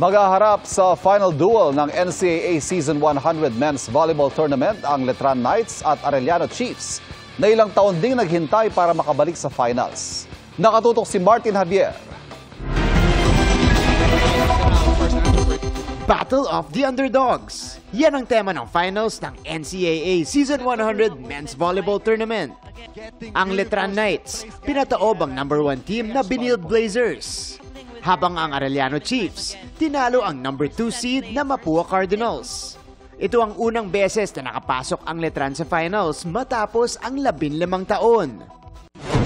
Maghaharap sa final duel ng NCAA Season 100 Men's Volleyball Tournament ang Letran Knights at Arellano Chiefs na ilang taon ding naghintay para makabalik sa finals. Nakatutok si Martin Javier. Battle of the Underdogs. Yan ang tema ng finals ng NCAA Season 100 Men's Volleyball Tournament. Ang Letran Knights, pinataob ang #1 team na Benilde Blazers. Habang ang Arellano Chiefs, tinalo ang #2 seed na Mapua Cardinals. Ito ang unang beses na nakapasok ang Letran sa finals matapos ang 15 taon.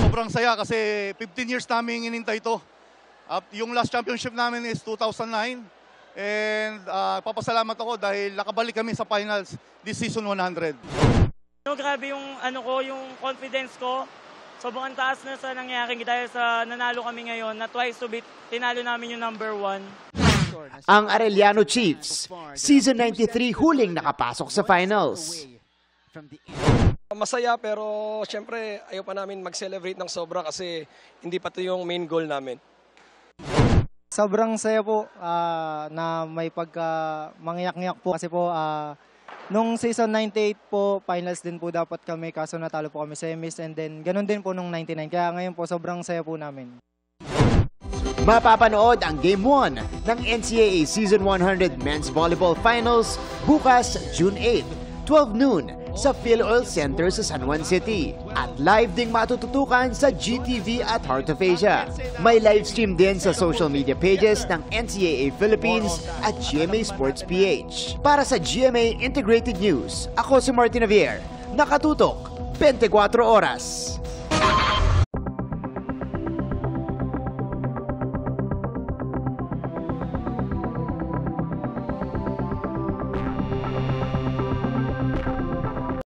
Sobrang saya kasi 15 years namin inintay ito. Yung last championship namin is 2009. And papasalamat ako dahil nakabalik kami sa finals this season 100. Grabe yung yung confidence ko. Sobrang taas na sa nangyari dahil sa nanalo kami ngayon na twice to beat, tinalo namin yung #1. Ang Arellano Chiefs, Season 93 huling nakapasok sa finals. Masaya pero syempre ayaw pa namin mag-celebrate ng sobra kasi hindi pa ito yung main goal namin. Sobrang saya po na may mangyak-ngyak po kasi po nung season 98 po, finals din po dapat kami kaso natalo po kami semis and then ganun din po nung 99. Kaya ngayon po sobrang saya po namin. Mapapanood ang Game 1 ng NCAA Season 100 Men's Volleyball Finals bukas June 8, 12 noon sa PhilOil Center sa San Juan City. At live ding matututukan sa GTV at Heart of Asia. May live stream din sa social media pages ng NCAA Philippines at GMA Sports PH. Para sa GMA Integrated News, ako si Martin Javier. Nakatutok, 24 oras.